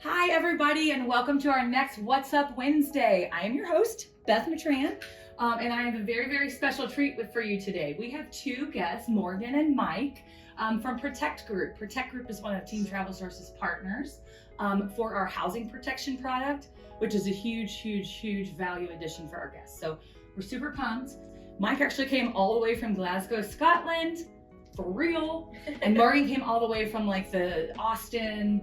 Hi, everybody, and welcome to our next What's Up Wednesday. I am your host, Beth Matran, and I have a very, very special treat for you today. We have two guests, Morgan and Mike, from Protect Group. Protect Group is one of Team Travel Source's partners for our housing protection product, which is a huge, huge, huge value addition for our guests. So we're super pumped. Mike actually came all the way from Glasgow, Scotland, for real, and Morgan came all the way from like the Austin,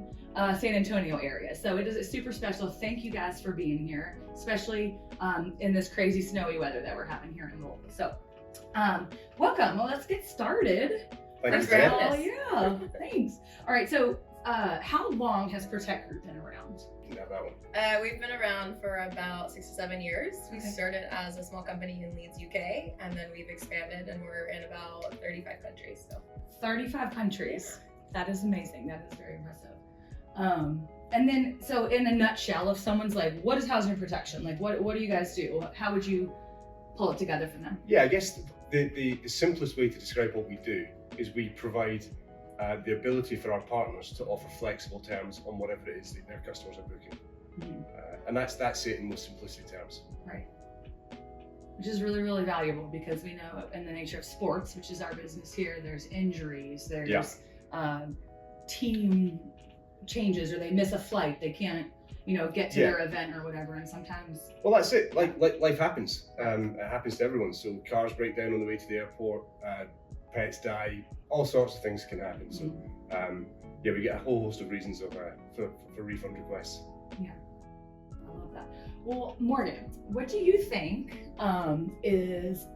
San Antonio area. So it is super special. Thank you guys for being here, especially in this crazy snowy weather that we're having here in Louisville. So welcome. Well, let's get started. Thanks for having us. Yeah, thanks. All right, so how long has Protect Group been around? Yeah, that one. We've been around for about 6 to 7 years. We started as a small company in Leeds, UK, and then we've expanded and we're in about 35 countries. So 35 countries. That is amazing. That is very impressive. And then, so in a nutshell, if someone's like, what is housing protection? Like, what do you guys do? How would you pull it together for them? Yeah, I guess the simplest way to describe what we do is we provide the ability for our partners to offer flexible terms on whatever it is that their customers are booking. Mm-hmm. And that's it in most simplistic terms. Right. Which is really, really valuable because we know in the nature of sports, which is our business here, there's injuries, there's team changes, or they miss a flight, they can't, get to their event or whatever, and sometimes. Well, that's it. Like life happens. It happens to everyone. So cars break down on the way to the airport, pets die, all sorts of things can happen. So we get a whole host of reasons for refund requests. Yeah, I love that. Well, Morgan, what do you think is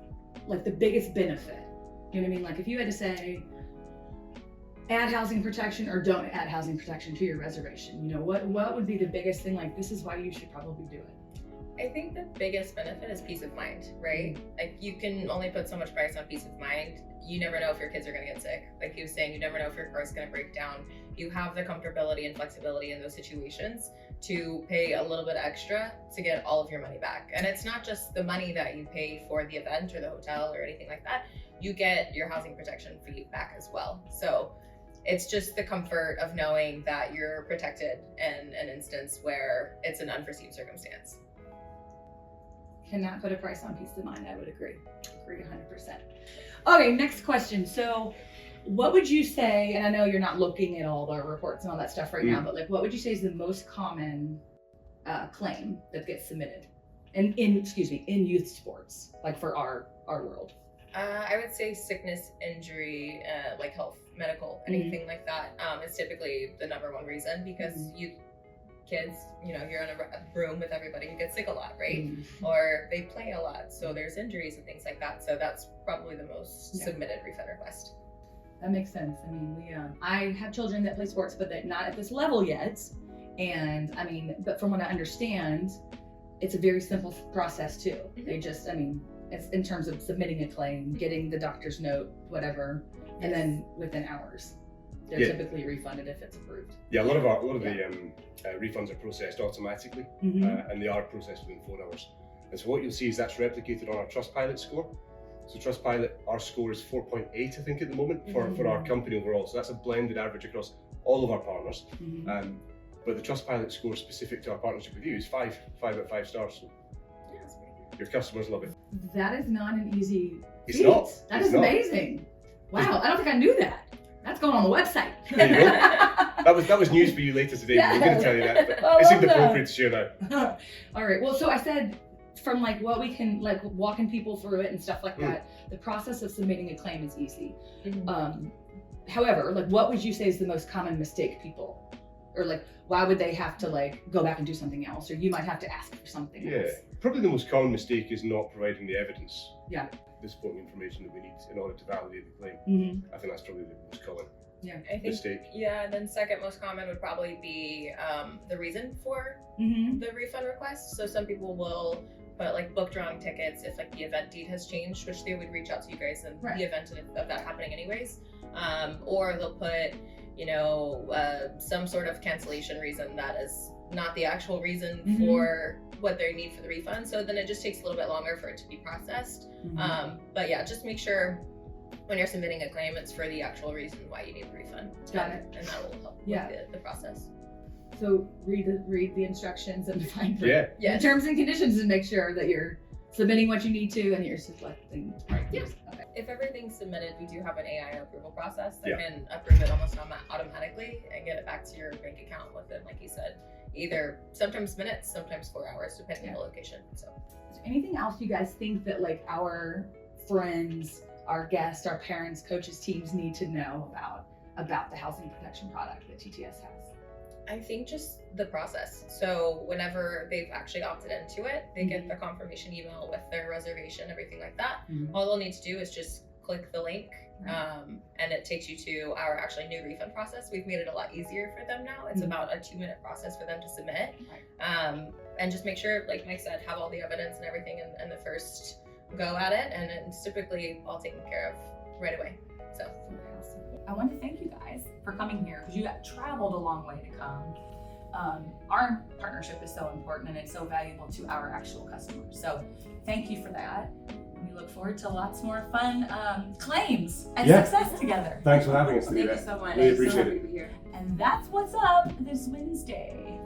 like the biggest benefit? You know what I mean? Like if you had to say, add housing protection or don't add housing protection to your reservation, what would be the biggest thing? Like, this is why you should probably do it. I think the biggest benefit is peace of mind, right? Like you can only put so much price on peace of mind. You never know if your kids are gonna get sick. Like he was saying, you never know if your car is gonna break down. You have the comfortability and flexibility in those situations to pay a little bit extra to get all of your money back. And it's not just the money that you pay for the event or the hotel or anything like that. You get your housing protection fee back as well. So it's just the comfort of knowing that you're protected in an instance where it's an unforeseen circumstance. Cannot put a price on peace of mind. I would agree 100%. Okay, next question. So what would you say, and I know you're not looking at all the reports and all that stuff right now, but like what would you say is the most common claim that gets submitted in youth sports, like for our world? I would say sickness, injury, like health, medical, anything like that is typically the number one reason because kids, you're in a room with everybody who gets sick a lot, right? Or they play a lot, so there's injuries and things like that. So that's probably the most submitted refund request. That makes sense. I mean, I have children that play sports, but they're not at this level yet. And but from what I understand, it's a very simple process too. They just, it's in terms of submitting a claim, getting the doctor's note, whatever, and then within hours, they're typically refunded if it's approved. Yeah, a lot of the refunds are processed automatically, and they are processed within 4 hours. And so what you'll see is that's replicated on our Trustpilot score. So Trustpilot, our score is 4.8, I think, at the moment for our company overall. So that's a blended average across all of our partners. But the Trustpilot score specific to our partnership with you is 5 out of 5 stars. So your customers love it. That is not an easy feat. It's not. That is amazing. Wow, I don't think I knew that. That's going on the website. There you go. That was news for you later today. We're going to tell you that. But it seemed appropriate to share now. All right. Well, so I said from like what we can like walking people through it and stuff like that. The process of submitting a claim is easy. However, like what would you say is the most common mistake people, or like why would they have to like go back and do something else, or you might have to ask for something else? Probably the most common mistake is not providing the evidence. The supporting information that we need in order to validate the claim. I think that's probably the most common mistake. Then second most common would probably be the reason for the refund request. So some people will put like booked wrong tickets if like the event date has changed, which they would reach out to you guys in the event of that happening anyways. Or they'll put, some sort of cancellation reason that is not the actual reason for what they need for the refund. So then it just takes a little bit longer for it to be processed. But yeah, just make sure when you're submitting a claim, it's for the actual reason why you need the refund. Got it. And that will help with the process. So read the instructions and find the Yes. terms and conditions and make sure that you're submitting what you need to and you're selecting right. Yes. Okay. If everything's submitted, we do have an AI approval process that Yeah. can approve it almost automatically and get it back to your bank account within, like you said, either sometimes minutes, sometimes 4 hours, depending on the location. So, Is there anything else you guys think that like our friends, our guests, our parents, coaches, teams need to know about the housing protection product that TTS has? I think just the process. So whenever they've actually opted into it, they get the confirmation email with their reservation, everything like that. All they'll need to do is just click the link, and it takes you to our actually new refund process. We've made it a lot easier for them now. It's about a 2-minute process for them to submit. And just make sure, like Mike said, have all the evidence and everything in the first go at it, and it's typically all taken care of right away. So I want to thank you guys for coming here because you traveled a long way to come. Our partnership is so important and it's so valuable to our actual customers. So thank you for that. We look forward to lots more fun claims and success together. Thanks for having us today. Thank you so much. Really appreciate So happy it. to be here. And that's what's up this Wednesday.